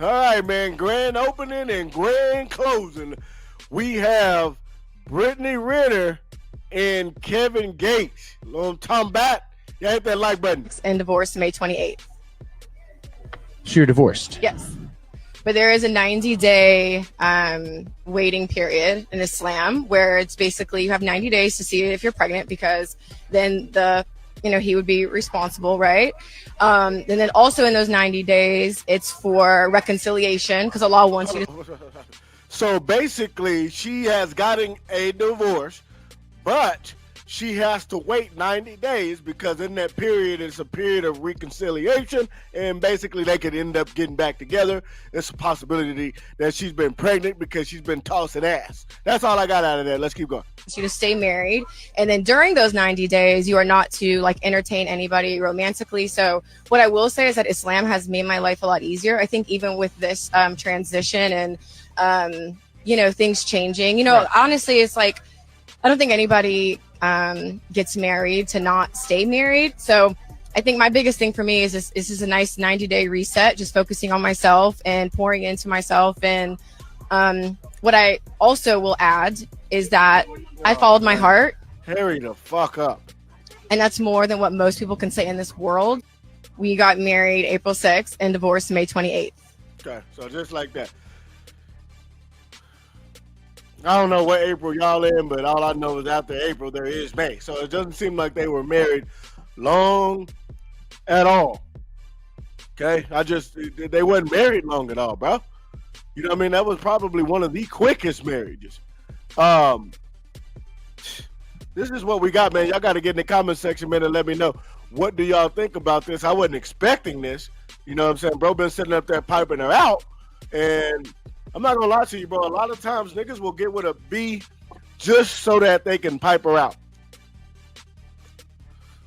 All right, man. Grand opening and grand closing. We have Brittany Renner and Kevin Gates. Little Tom Bat. You hit that like button. And divorced May 28th. So you're divorced? Yes. But there is a 90-day waiting period in Islam where it's basically you have 90 days to see if you're pregnant, because then he would be responsible, right? And then also in those 90 days, it's for reconciliation because Allah wants you to. So basically, she has gotten a divorce, but she has to wait 90 days because in that period, it's a period of reconciliation, and basically they could end up getting back together. It's a possibility that she's been pregnant because she's been tossing ass. That's all I got out of that. Let's keep going. You to stay married, and then during those 90 days you are not to entertain anybody romantically. So what I will say is that Islam has made my life a lot easier. I think even with this transition and things changing, right. Honestly, it's I don't think anybody gets married to not stay married. So I think my biggest thing for me is this is a nice 90-day reset, just focusing on myself and pouring into myself. And what I also will add is that I followed my heart. Hurry the fuck up. And that's more than what most people can say in this world. We got married April 6th and divorced May 28th. Okay, so just like that. I don't know what April y'all in, but all I know is after April there is May. So it doesn't seem like they were married long at all. Okay, they wasn't married long at all, bro. You know what I mean? That was probably one of the quickest marriages. This is what we got, man. Y'all got to get in the comment section, man, and let me know. What do y'all think about this? I wasn't expecting this. You know what I'm saying? Bro been sitting up there piping her out. And I'm not going to lie to you, bro. A lot of times niggas will get with a B just so that they can pipe her out.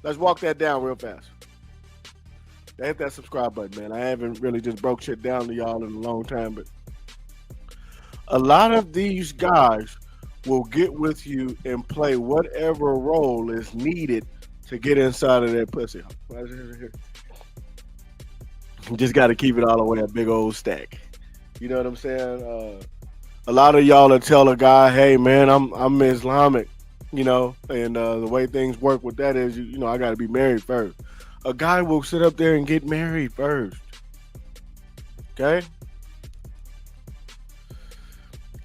Let's walk that down real fast. Hit that subscribe button, man. I haven't really just broke shit down to y'all in a long time, but a lot of these guys will get with you and play whatever role is needed to get inside of that pussy. You just got to keep it all the way a big old stack. You know what I'm saying? A lot of y'all will tell a guy, hey, man, I'm Islamic, and the way things work with that is, I got to be married first. A guy will sit up there and get married first. Okay?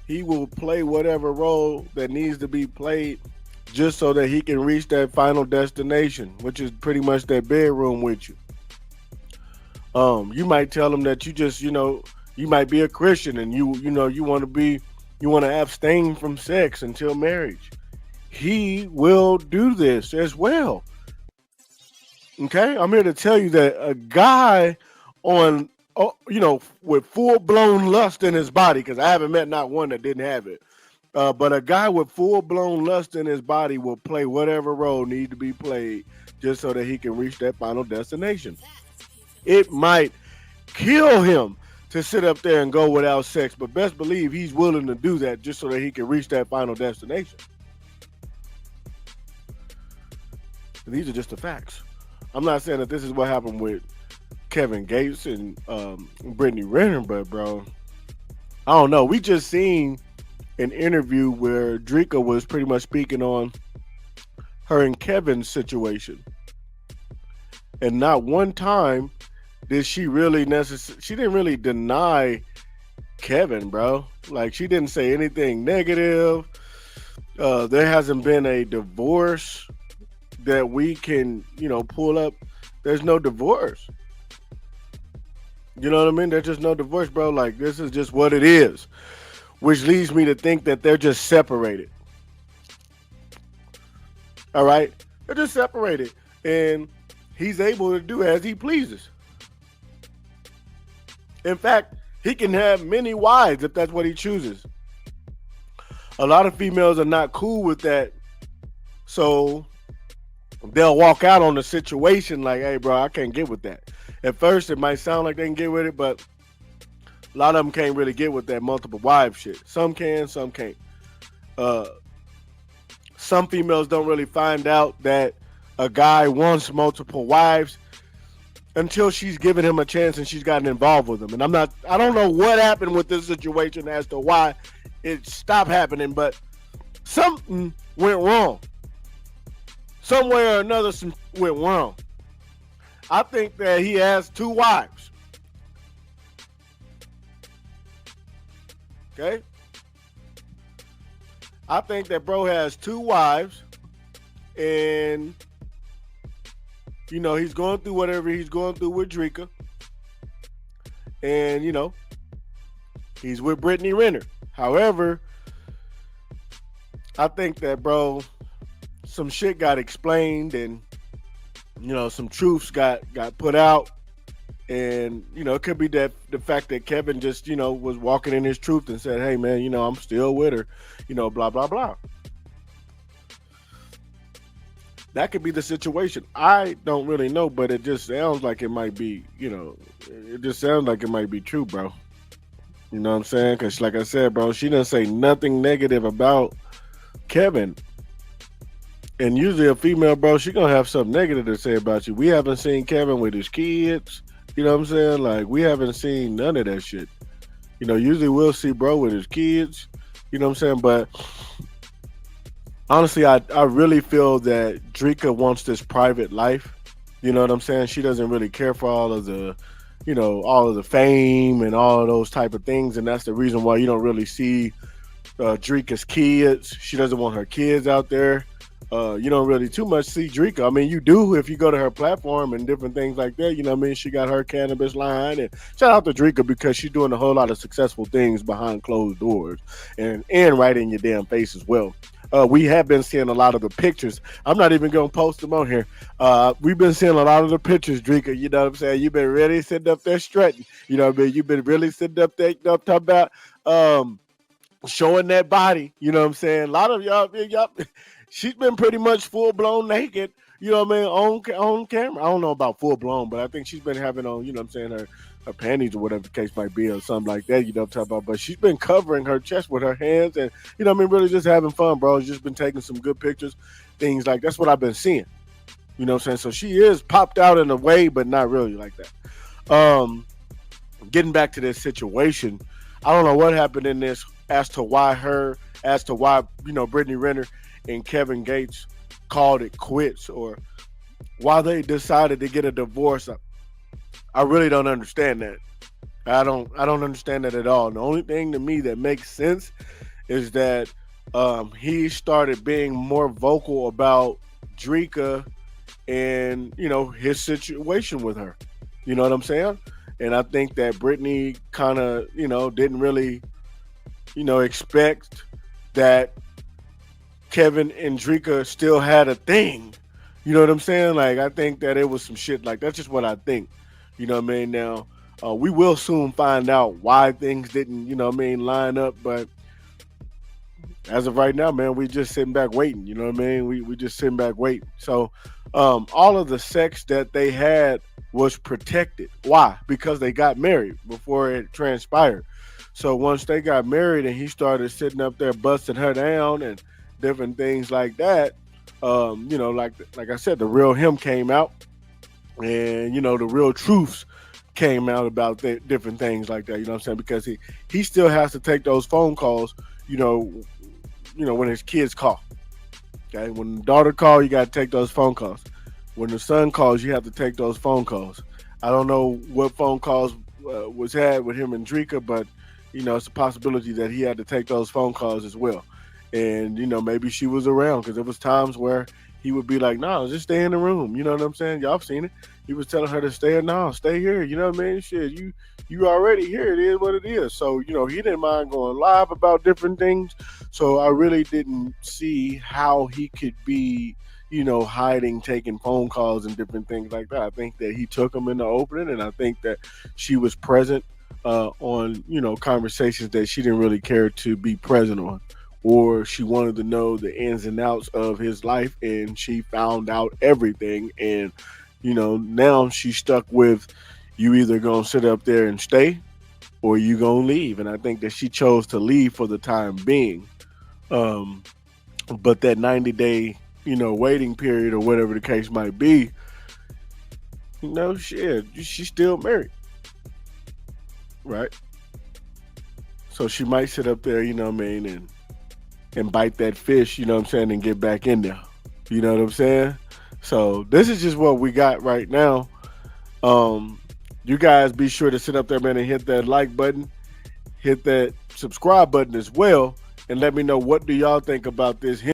He will play whatever role that needs to be played just so that he can reach that final destination, which is pretty much that bedroom with you. You might tell him that you just, you might be a Christian and you want to abstain from sex until marriage. He will do this as well. Okay, I'm here to tell you that a guy with full-blown lust in his body, because I haven't met not one that didn't have it, but a guy with full-blown lust in his body will play whatever role needs to be played just so that he can reach that final destination. It might kill him to sit up there and go without sex, but best believe he's willing to do that just so that he can reach that final destination. These are just the facts. I'm not saying that this is what happened with Kevin Gates and Brittany Renner, but bro, I don't know. We just seen an interview where Dreka was pretty much speaking on her and Kevin's situation, and not one time did she really she didn't really deny Kevin, bro. Like, she didn't say anything negative. There hasn't been a divorce that we can, pull up. There's no divorce. You know what I mean? There's just no divorce, bro. Like, this is just what it is, which leads me to think that they're just separated. All right? They're just separated, and he's able to do as he pleases. In fact, he can have many wives if that's what he chooses. A lot of females are not cool with that, so they'll walk out on the situation like, hey, bro, I can't get with that. At first, it might sound like they can get with it, but a lot of them can't really get with that multiple wife shit. Some can, some can't. Some females don't really find out that a guy wants multiple wives until she's given him a chance and she's gotten involved with him. And I don't know what happened with this situation as to why it stopped happening, but something went wrong. Some way or another, some went wrong. I think that he has 2 wives. Okay? I think that bro has 2 wives, and he's going through whatever he's going through with Dreka. And, he's with Brittany Renner. However, I think that, bro, some shit got explained and, some truths got put out. And, it could be that the fact that Kevin just, was walking in his truth and said, hey, man, I'm still with her, blah, blah, blah. That could be the situation. I don't really know, but it just sounds like it might be, it just sounds like it might be true, bro. You know what I'm saying? Because like I said, bro, she doesn't say nothing negative about Kevin. And usually a female, bro, she going to have something negative to say about you. We haven't seen Kevin with his kids. You know what I'm saying? Like, we haven't seen none of that shit. Usually we'll see bro with his kids. You know what I'm saying? But honestly, I really feel that Dreka wants this private life. You know what I'm saying? She doesn't really care for all of the, all of the fame and all of those type of things. And that's the reason why you don't really see Dreka's kids. She doesn't want her kids out there. You don't really too much see Dreka. I mean, you do if you go to her platform and different things like that. You know what I mean? She got her cannabis line. And shout out to Dreka because she's doing a whole lot of successful things behind closed doors and right in your damn face as well. We have been seeing a lot of the pictures. I'm not even going to post them on here. We've been seeing a lot of the pictures, Dreka. You know what I'm saying? You've been really sitting up there strutting. You know what I mean? You've been really sitting up there, talking about showing that body. You know what I'm saying? A lot of y'all she's been pretty much full blown naked, you know what I mean, on camera. I don't know about full blown, but I think she's been having on, you know what I'm saying, her panties or whatever the case might be or something like that, you know what I'm talking about. But she's been covering her chest with her hands and, you know what I mean, really just having fun, bro. She's just been taking some good pictures, things like that's what I've been seeing. You know what I'm saying? So she is popped out in a way, but not really like that. Getting back to this situation, I don't know what happened in this as to why, Brittany Renner and Kevin Gates called it quits or why they decided to get a divorce. I really don't understand that. I don't understand that at all. The only thing to me that makes sense is that he started being more vocal about Dreka and, his situation with her. You know what I'm saying? And I think that Brittany kind of, didn't really, expect that Kevin and Dreka still had a thing. You know what I'm saying? Like, I think that it was some shit like that's just what I think. You know what I mean? Now, we will soon find out why things didn't, line up. But as of right now, man, we just sitting back waiting. You know what I mean? We just sitting back waiting. So all of the sex that they had was protected. Why? Because they got married before it transpired. So once they got married and he started sitting up there busting her down and different things like that, like I said, the real him came out, and the real truths came out about different things like that. You know what I'm saying? Because he still has to take those phone calls. When his kids call. Okay, when the daughter calls, you got to take those phone calls. When the son calls, you have to take those phone calls. I don't know what phone calls was had with him and Dreka, but it's a possibility that he had to take those phone calls as well. And, maybe she was around because there was times where he would be like, no, just stay in the room. You know what I'm saying? Y'all have seen it. He was telling her to stay here. You know what I mean? Shit, you already here. It is what it is. So, he didn't mind going live about different things. So I really didn't see how he could be, hiding, taking phone calls and different things like that. I think that he took them in the opening, and I think that she was present on, conversations that she didn't really care to be present on. Or she wanted to know the ins and outs of his life, and she found out everything. And, now she's stuck with, you either going to sit up there and stay or you going to leave. And I think that she chose to leave for the time being. But that 90-day, waiting period or whatever the case might be, shit, she's still married, right? So she might sit up there, and bite that fish, what I'm saying, and get back in there. You know what I'm saying? So this is just what we got right now. You guys be sure to sit up there, man, and hit that like button, hit that subscribe button as well, and let me know what do y'all think about this